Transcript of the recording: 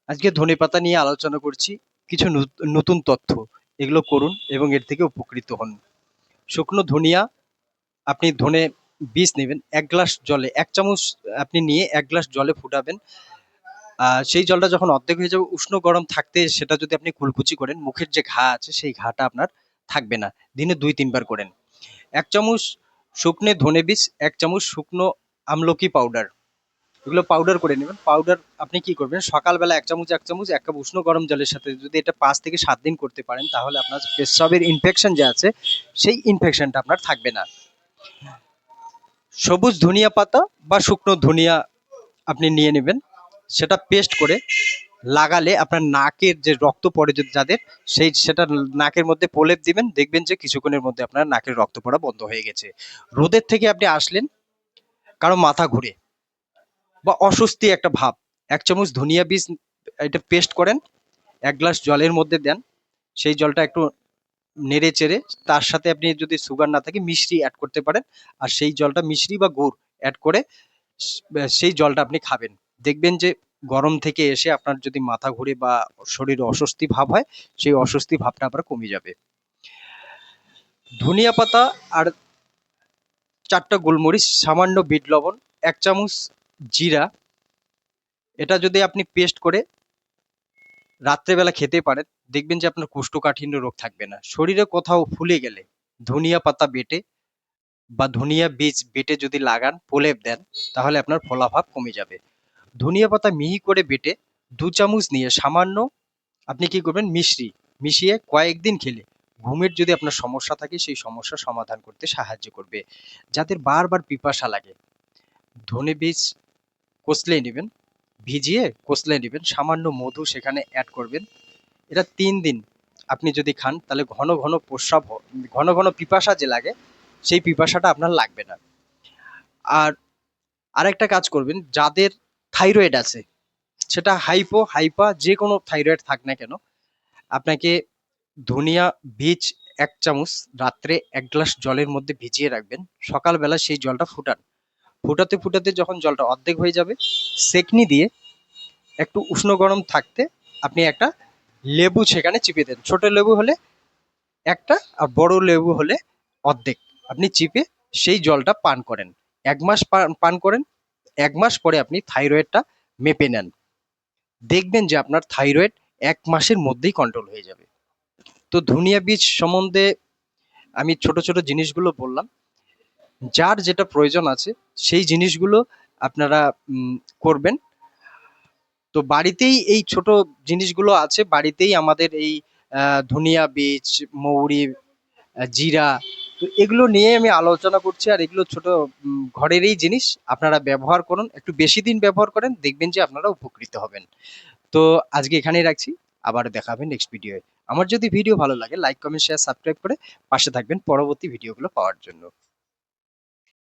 আজকে ধনেপাতা নিয়ে আলোচনা করছি। কিছু নতুন তথ্য, এগুলো করুন এবং এর থেকে উপকৃত হন। শুকনো ধনিয়া, আপনি ধনে বীজ নেবেন, ১ গ্লাস জলে ১ চামচ আপনি নিয়ে ১ গ্লাস জলে ফুটাবেন। সেই জলটা যখন অর্ধেক হয়ে যাবে, উষ্ণ গরম থাকতে সেটা যদি আপনি কুলকুচি করেন, মুখের যে ঘা আছে সেই ঘাটা আপনার থাকবে না। দিনে ২-৩ বার করেন। ১ চামচ শুকনো ধনে বীজ, ১ চামচ শুকনো আমলকি পাউডার, এগুলো পাউডার করে নেবেন। পাউডার আপনি কি করবেন, সকালবেলা ১ চামচ ১ কাপ উষ্ণ গরম জলের সাথে যদি এটা ৫ থেকে ৭ দিন করতে পারেন, তাহলে আপনার পেচ্ছাবের ইনফেকশন যে আছে সেই ইনফেকশনটা আপনার থাকবে না। সবুজ ধনিয়া পাতা বা শুকনো ধনিয়া আপনি নিয়ে নেবেন, সেটা পেস্ট করে লাগালে আপনার নাকের যে রক্ত পড়ে যাদের, সেটা নাকের মধ্যে প্রলেপ দিবেন, দেখবেন যে কিছুক্ষণের মধ্যে আপনার নাকের রক্ত পড়া বন্ধ হয়ে গেছে। রোদের থেকে আপনি আসলেন, কারো মাথা ঘুরে বা অস্বস্তি একটা ভাব, ১ চামচ ধনিয়া বীজ এটা পেস্ট করেন, ১ গ্লাস জলের মধ্যে দেন। সেই জলটা একটু নেড়ে চেড়ে, তার সাথে আপনি যদি সুগার না থাকে মিশ্রি অ্যাড করতে পারেন। আর সেই জলটা মিশ্রি বা গুড় অ্যাড করে সেই জলটা আপনি খাবেন। দেখবেন যে গরম থেকে এসে আপনার যদি মাথা ঘুরে বা শরীরে অস্বস্তি ভাব হয়, সেই অস্বস্তি ভাবটা আবার কমে যাবে। ধনিয়া পাতা আর ৪টা গোলমরিচ, সামান্য বিট লবণ, ১ চামচ জিরা, এটা যদি আপনি পেস্ট করে রাত্রেবেলা খেতে পারেন, দেখবেন যে আপনার কোষ্ঠকাঠিন্য রোগ থাকবে না। শরীরে কোথাও ফুলে গেলে ধনিয়া পাতা বেটে বা ধনিয়া বীজ বেটে যদি লাগান, প্রলেপ দেন, তাহলে আপনার ফোলাভাব কমে যাবে। ধনিয়া পাতা মিহি করে বেটে ২ চামচ নিয়ে সামান্য আপনি কি করবেন, মিশিয়ে কয়েকদিন খেলে ঘুমের যদি আপনার সমস্যা থাকে সেই সমস্যার সমাধান করতে সাহায্য করবে। যাদের বারবার পিপাসা লাগে, ধনে বীজ কচলে নেবেন, ভিজিয়ে কচলে নেবেন, সামান্য মধু সেখানে অ্যাড করবেন। এটা ৩ দিন আপনি যদি খান, তাহলে ঘন ঘন প্রস্রাব, ঘন ঘন পিপাসা যে লাগে, সেই পিপাসাটা আপনার লাগবে না। আর আরেকটা কাজ করবেন, যাদের থাইরয়েড আছে, সেটা হাইপা যে কোনো থাইরয়েড থাক না কেন, আপনাকে ধনিয়া বীজ ১ চামচ রাত্রে ১ গ্লাস জলের মধ্যে ভিজিয়ে রাখবেন। সকালবেলা সেই জলটা ফুটান। ফুটাতে ফুটাতে যখন জলটা অর্ধেক হয়ে যাবে, সেকনি দিয়ে একটু উষ্ণ গরম থাকতে আপনি একটা লেবু সেখানে চিপে দেন। ছোট লেবু হলে একটা, আর বড় লেবু হলে অর্ধেক। আপনি চিপে সেই জলটা পান করেন। ১ মাস পান করেন। ১ মাস পরে আপনি থাইরয়েডটা মেপে নেন। দেখবেন যে আপনার থাইরয়েড ১ মাসের মধ্যেই কন্ট্রোল হয়ে যাবে। তো ধনিয়া বীজ সম্বন্ধে আমি ছোট ছোট জিনিসগুলো বললাম। যার যেটা প্রয়োজন আছে সেই জিনিসগুলো আপনারা করবেন। তো বাড়িতেই এই ছোট জিনিসগুলো আছে, বাড়িতেই আমাদের এই ধনিয়া বীজ, মৌরি, জিরা, তো এগুলো নিয়ে আমি আলোচনা করছি। আর এগুলো ছোট ঘরেরই জিনিস, আপনারা ব্যবহার করুন, একটু বেশি দিন ব্যবহার করেন, দেখবেন যে আপনারা উপকৃত হবেন। তো আজকে এখানেই রাখছি, আবার দেখা হবে নেক্সট ভিডিওয়ে। আমার যদি ভিডিও ভালো লাগে, লাইক কমেন্ট শেয়ার সাবস্ক্রাইব করে পাশে থাকবেন পরবর্তী ভিডিওগুলো পাওয়ার জন্য।